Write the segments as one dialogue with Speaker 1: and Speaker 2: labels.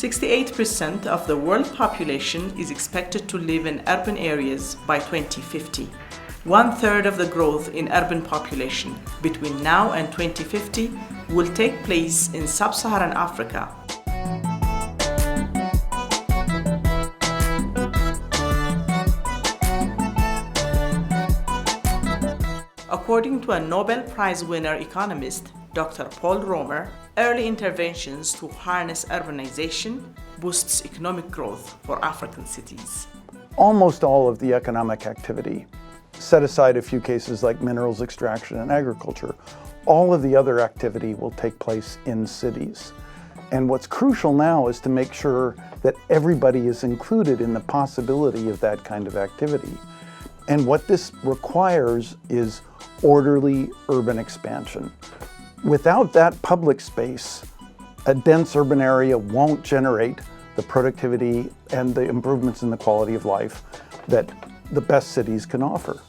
Speaker 1: 68% of the world population is expected to live in urban areas by 2050. One-third of the growth in urban population between now and 2050 will take place in Sub-Saharan Africa. According to a Nobel Prize winner economist, Dr. Paul Romer, early interventions to harness urbanization boosts economic growth for African cities.
Speaker 2: Almost all of the economic activity, set aside a few cases like minerals extraction and agriculture, all of the other activity will take place in cities. And what's crucial now is to make sure that everybody is included in the possibility of that kind of activity. And what this requires is orderly urban expansion. Without that public space, a dense urban area won't generate the productivity and the improvements in the quality of life that the best cities can offer.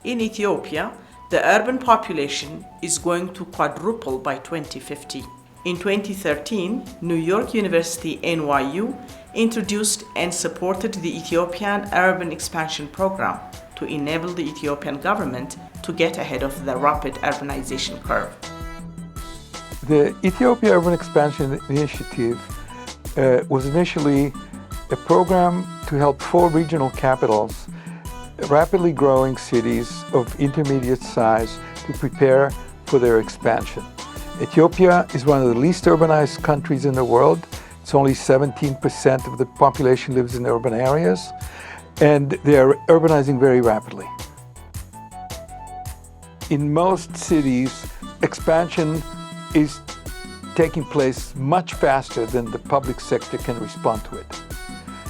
Speaker 1: In Ethiopia, the urban population is going to quadruple by 2050. In 2013, New York University NYU introduced and supported the Ethiopian Urban Expansion Program to enable the Ethiopian government to get ahead of the rapid urbanization curve.
Speaker 3: The Ethiopia Urban Expansion Initiative was initially a program to help 4 regional capitals, rapidly growing cities of intermediate size, to prepare for their expansion. Ethiopia is one of the least urbanized countries in the world. It's only 17% of the population lives in urban areas, and they are urbanizing very rapidly. In most cities, expansion is taking place much faster than the public sector can respond to it.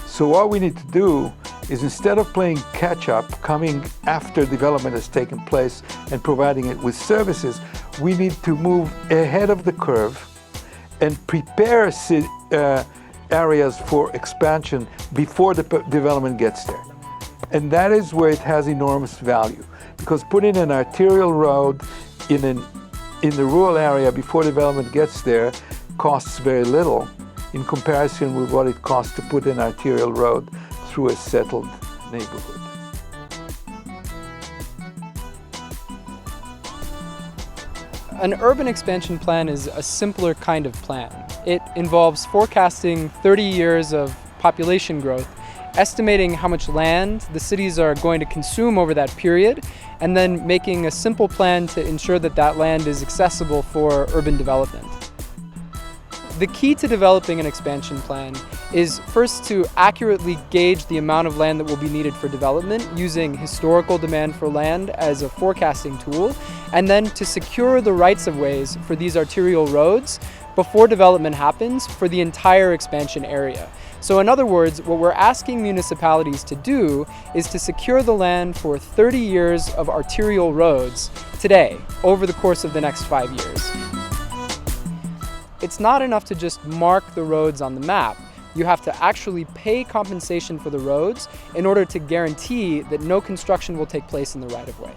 Speaker 3: So what we need to do is, instead of playing catch-up, coming after development has taken place and providing it with services, we need to move ahead of the curve and prepare areas for expansion before the development gets there. And that is where it has enormous value, because putting an arterial road in the rural area before development gets there costs very little in comparison with what it costs to put an arterial road through a settled neighborhood.
Speaker 4: An urban expansion plan is a simpler kind of plan. It involves forecasting 30 years of population growth, estimating how much land the cities are going to consume over that period, and then making a simple plan to ensure that that land is accessible for urban development. The key to developing an expansion plan is first to accurately gauge the amount of land that will be needed for development using historical demand for land as a forecasting tool, and then to secure the rights-of-ways for these arterial roads before development happens for the entire expansion area. So in other words, what we're asking municipalities to do is to secure the land for 30 years of arterial roads today, over the course of the next 5 years. It's not enough to just mark the roads on the map. You have to actually pay compensation for the roads in order to guarantee that no construction will take place in the right-of-way.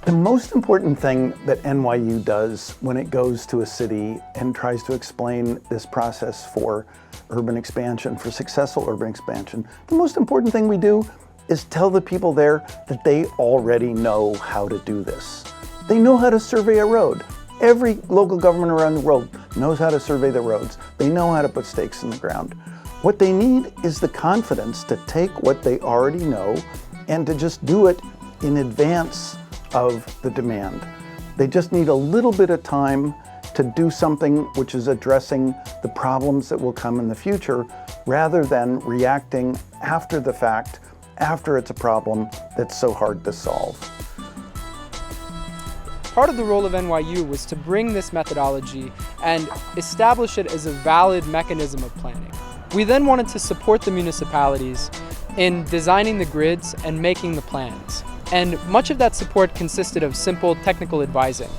Speaker 2: The most important thing that NYU does when it goes to a city and tries to explain this process for urban expansion, for successful urban expansion, the most important thing we do is tell the people there that they already know how to do this. They know how to survey a road. Every local government around the world knows how to survey the roads. They know how to put stakes in the ground. What they need is the confidence to take what they already know and to just do it in advance of the demand. They just need a little bit of time to do something which is addressing the problems that will come in the future, rather than reacting after the fact, after it's a problem that's so hard to solve.
Speaker 4: Part of the role of NYU was to bring this methodology and establish it as a valid mechanism of planning. We then wanted to support the municipalities in designing the grids and making the plans. And much of that support consisted of simple technical advising.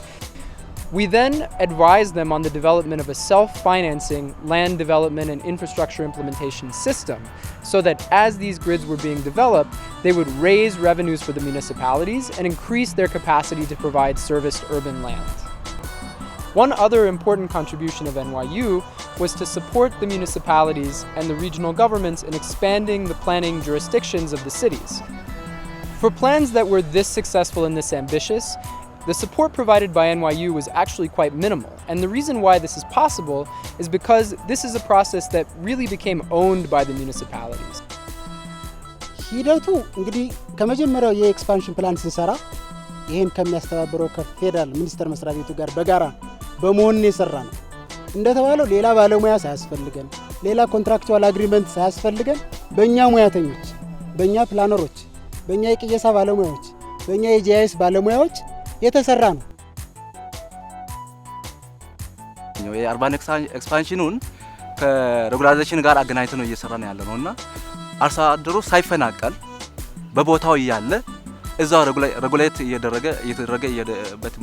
Speaker 4: We then advised them on the development of a self-financing land development and infrastructure implementation system, so that as these grids were being developed, they would raise revenues for the municipalities and increase their capacity to provide serviced urban land. One other important contribution of NYU was to support the municipalities and the regional governments in expanding the planning jurisdictions of the cities. For plans that were this successful and this ambitious, the support provided by NYU was actually quite minimal. And the reason why this is possible is because this is a process that really became owned by the municipalities.
Speaker 5: ሂደቱ እንግዲህ ከመጀመሪያው የኤክስፓንሽን ፕላን ሲሰራ ይሄን ከሚያስተባብረው ከፌደራል ሚኒስቴር መስሪያ ቤቱ ጋር በጋራ በመሆን የሰራ ነው። እንደተባለው ሌላ ባለሙያ ሳያስፈልገን ሌላ ኮንትራክቹዋል አግሪመንት ሳያስፈልገን በእኛ ሙያተኞች በእኛ ፕላነሮች በእኛ የቅየሳ ባለሙያዎች በእኛ የጂአይኤስ ባለሙያዎች የተሰራ ነው።
Speaker 6: የአርባን ኤክስፓንሽኑን ከሬጉላራይዜሽን ጋር አገናኝተን ነው እየሰራን ያለነውና አርሶ አደሩ ሳይፈናቀል በቦታው ያለ እዛው ሬጉሌት እየተደረገበት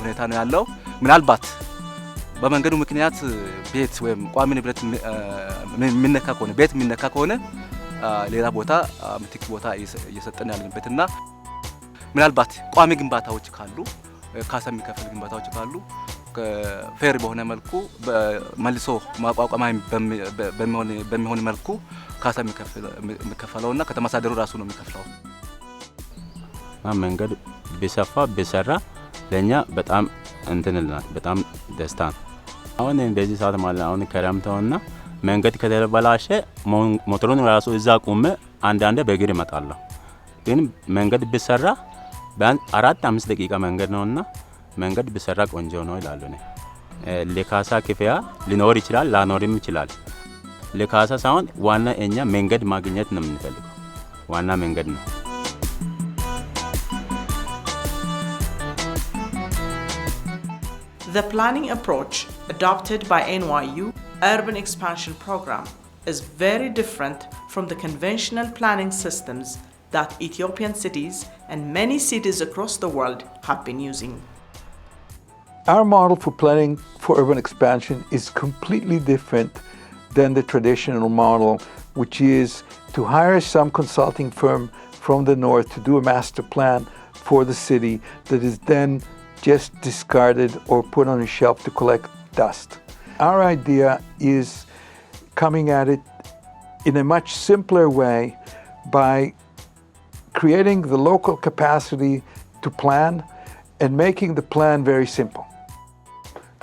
Speaker 6: ሁኔታ ነው ያለው። ምናልባት በመንገዱ ምክንያት ቤት ወይም ቋሚ ንብረት የሚነካ ከሆነ ሌላ ቦታ ምትክ ቦታ እየሰጠን ያለንበትና ምናልባት ቋሚ ግንባታዎች ካሉ ካሳ የሚከፈል ግንባታዎች ካሉ ፌር በሆነ መልኩ መልሶ ማቋቋም በሚሆን መልኩ ካሳ የሚከፈለውና ከተማ አስተዳደሩ ራሱ ነው የሚከፍለው።
Speaker 7: መንገድ ቢሰፋ ቢሰራ ለኛ በጣም እንትንልናል፣ በጣም ደስታ ነው። አሁን እንደዚህ ሰዓት ማለት አሁን ከረምተውና መንገድ ከተበላሸ ሞተሩን ራሱ እዛ ቆመ አንዳንዴ በእግር እመጣለሁ። ግን መንገድ ቢሰራ ቢያንስ 4-5 ደቂቃ መንገድ ነውና መንገድ ቢሰራ ቆንጆ ነው ይላሉ። ለካሳ ክፍያ ሊኖር ይችላል ላኖርም ይችላል። ለካሳ ሳይሆን ዋና እኛ መንገድ ማግኘት ነው የምንፈልገው። ዋና መንገድ ነው።
Speaker 1: The planning approach adopted by NYU Urban Expansion Program is very different from the conventional planning systems that Ethiopian cities and many cities across the world have been using.
Speaker 3: Our model for planning for urban expansion is completely different than the traditional model, which is to hire some consulting firm from the north to do a master plan for the city that is then just discarded or put on a shelf to collect dust. Our idea is coming at it in a much simpler way by creating the local capacity to plan and making the plan very simple.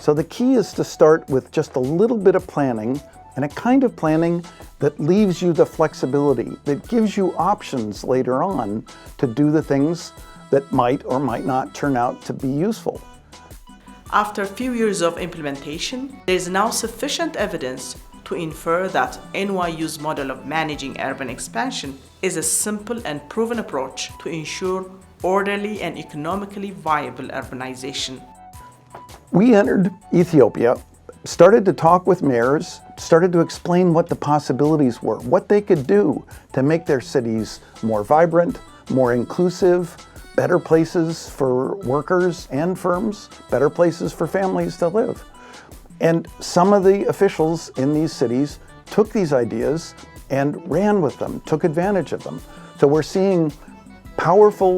Speaker 2: So the key is to start with just a little bit of planning, and a kind of planning that leaves you the flexibility, that gives you options later on to do the things that might or might not turn out to be useful.
Speaker 1: After a few years of implementation, there is now sufficient evidence to infer that NYU's model of managing urban expansion is a simple and proven approach to ensure orderly and economically viable urbanization.
Speaker 2: We entered Ethiopia, started to talk with mayors, started to explain what the possibilities were, what they could do to make their cities more vibrant, more inclusive, better places for workers and firms, better places for families to live. And some of the officials in these cities took these ideas and ran with them, took advantage of them. So we're seeing powerful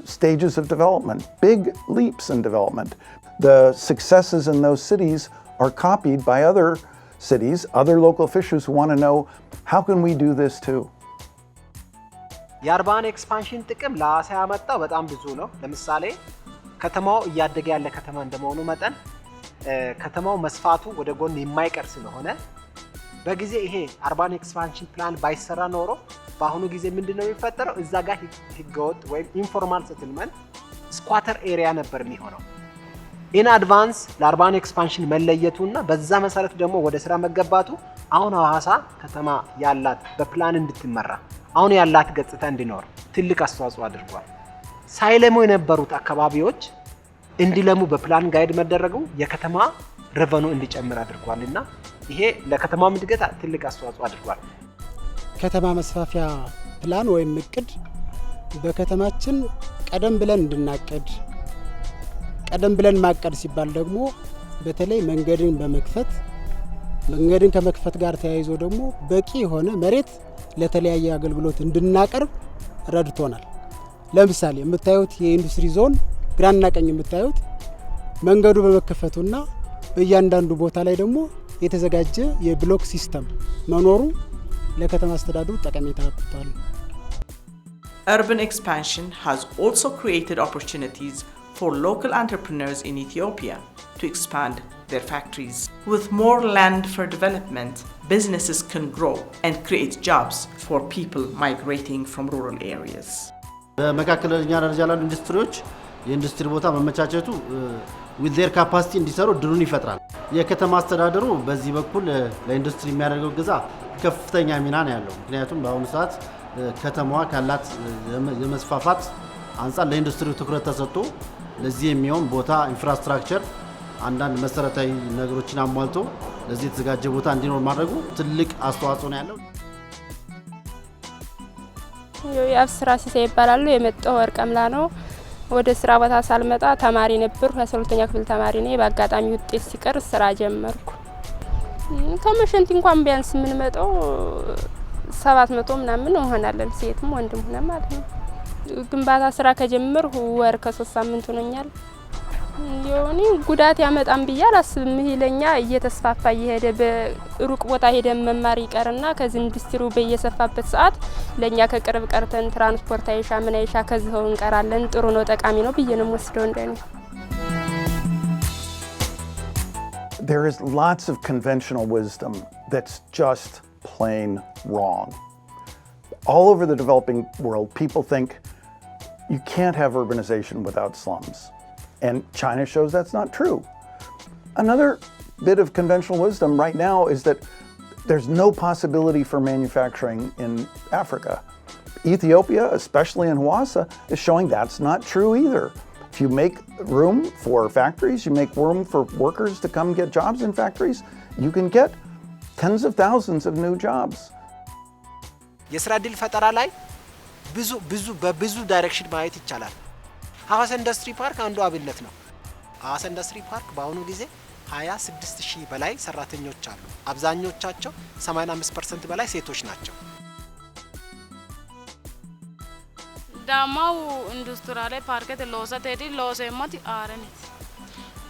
Speaker 2: stages of development, big leaps in development. The successes in those cities are copied by other cities, other local officials who want to know, how can we do this too?
Speaker 8: የአርባን ኤክስፓንሽን ጥቅም ለአሳ ያመጣው በጣም ብዙ ነው። ለምሳሌ ከተማው እያደገ ያለ ከተማ እንደመሆኑ መጠን ከተማው መስፋቱ ወደ ጎን የማይቀር ስለሆነ በጊዜ ይሄ አርባን ኤክስፓንሽን ፕላን ባይሰራ ኖሮ በአሁኑ ጊዜ ምንድነው የሚፈጠረው? እዛ ጋር ህገወጥ ወይም ኢንፎርማል ሴትልመንት ስኳተር ኤሪያ ነበር የሚሆነው። ኢን አድቫንስ ለአርባን ኤክስፓንሽን መለየቱና በዛ መሰረት ደግሞ ወደ ስራ መገባቱ አሁን ሐዋሳ ከተማ ያላት በፕላን እንድትመራ አሁን ያላት ገጽታ እንዲኖር ትልቅ አስተዋጽኦ አድርጓል። ሳይለሙ የነበሩት አካባቢዎች እንዲለሙ በፕላን ጋይድ መደረጉ የከተማ ሬቨኑ እንዲጨምር አድርጓልና ይሄ ለከተማ እድገት ትልቅ አስተዋጽኦ አድርጓል።
Speaker 5: ከተማ መስፋፊያ ፕላን ወይም እቅድ በከተማችን ቀደም ብለን እንድናቀድ ቀደም ብለን ማቀድ ሲባል ደግሞ በተለይ መንገድን በመክፈት መንገድን ከመክፈት ጋር ተያይዞ ደግሞ በቂ የሆነ መሬት ለተለያየ አገልግሎት እንድናቀርብ ረድቶናል። ለምሳሌ የምታዩት የኢንዱስትሪ ዞን ግራና ቀኝ የምታዩት መንገዱ በመከፈቱና በእያንዳንዱ ቦታ ላይ ደግሞ የተዘጋጀ የብሎክ ሲስተም መኖሩ ለከተማ አስተዳደሩ ጠቀሜታ አለው።
Speaker 1: Urban expansion has also created opportunities for local entrepreneurs in Ethiopia to expand their factories. With more land for development, businesses can grow and create jobs for people migrating from rural areas.
Speaker 9: በመካከለኛ ደረጃ ላሉ ኢንዱስትሪዎች የኢንዱስትሪ ቦታ መመቻቸቱ with their capacity እንዲሰሩ ድሩን ይፈጥራል። የከተማ አስተዳደሩ በዚህ በኩል ለኢንዱስትሪ የሚያደርገው ግዛ ከፍተኛ ሚና ነው ያለው። ምክንያቱም በአሁኑ ሰዓት ከተማዋ ካላት የመስፋፋት አንፃር ለኢንዱስትሪው ትኩረት ተሰጥቶ ለዚህ የሚሆን ቦታ ኢንፍራስትራክቸር አንዳንድ መሰረታዊ ነገሮችን አሟልቶ ለዚህ የተዘጋጀ ቦታ እንዲኖር ማድረጉ ትልቅ አስተዋጽኦ ነው ያለው።
Speaker 10: የአብስራ ሲሳይ ይባላል። የመጣው ወርቀምላ ነው። ወደ ስራ ቦታ ሳልመጣ ተማሪ ነበርኩ። 12ኛ ክፍል ተማሪ ነኝ። በአጋጣሚ ውጤት ሲቀር ስራ ጀመርኩ። ከመሸንቲ እንኳን ቢያንስ ምን መጣው 700 ምናምን እንሆናለን፣ ሴትም ወንድም ሆነ ማለት ነው። ግንባታ ስራ ከጀመርኩ ወር ከ3 ሳምንት ሆነኛል። የሆነ ጉዳት ያመጣም ብዬ አላስብም። ይለኛ እየተስፋፋ እየሄደ በሩቅ ቦታ ሄደን መማር ይቀርና ከዚህ ኢንዱስትሪው በየሰፋበት ሰዓት ለኛ ከቅርብ ቀርተን ትራንስፖርት አይሻ ምን አይሻ ከዚህው እንቀራለን። ጥሩ ነው፣ ጠቃሚ ነው ብዬ ነው ወስደው እንደኔ።
Speaker 2: There is lots of conventional wisdom that's just plain wrong. All over the developing world, people think you can't have urbanization without slums. And China shows that's not true. Another bit of conventional wisdom right now is that there's no possibility for manufacturing in Africa. Ethiopia, especially in Hawassa, is showing that's not true either. If you make room for factories, you make room for workers to come get jobs in factories, you can get tens of thousands of new jobs.
Speaker 8: የስራ ዕድል ፈጠራ ላይ በብዙ ዳይሬክሽን ማየት ይቻላል። ሐዋሳ ኢንዱስትሪ ፓርክ አንዱ አብነት ነው። ሐዋሳ ኢንዱስትሪ ፓርክ በአሁኑ ጊዜ 26000 በላይ ሰራተኞች አሉ። አብዛኞቻቸው 85% በላይ ሴቶች ናቸው።
Speaker 11: ዳማው ኢንዱስትሪያል ፓርክ ተሎሰቴዲ ሎሴማቲ አረኒት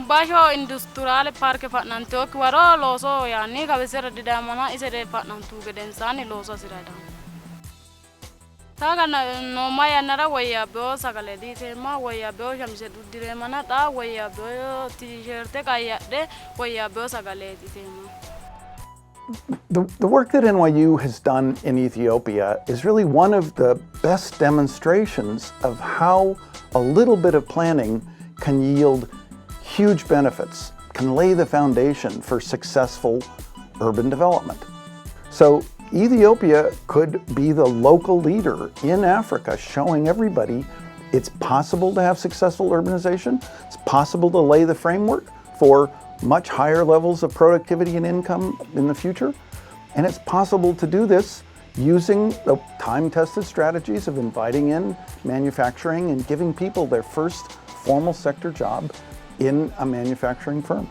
Speaker 11: ባሾ ኢንዱስትሪያል ፓርክ ፋናንቶክ ወሮ ሎሶ ያኒ ከበሰረ ዳማና ኢሰደ ፋናንቱ ገደንሳኒ ሎሶ ሲራዳ ታጋና ኖማያ ነራ ወያ በሳጋለ ዲቴማ ወያ በሻምሰ ዱዲሬማና ጣ ወያ በቲሸርት ካያደ ወያ በሳጋለ ዲቴማ
Speaker 2: The work that NYU has done in Ethiopia is really one of the best demonstrations of how a little bit of planning can yield huge benefits, can lay the foundation for successful urban development. So Ethiopia could be the local leader in Africa, showing everybody it's possible to have successful urbanization, it's possible to lay the framework for much higher levels of productivity and income in the future, and it's possible to do this using the time-tested strategies of inviting in manufacturing and giving people their first formal sector job in a manufacturing firm.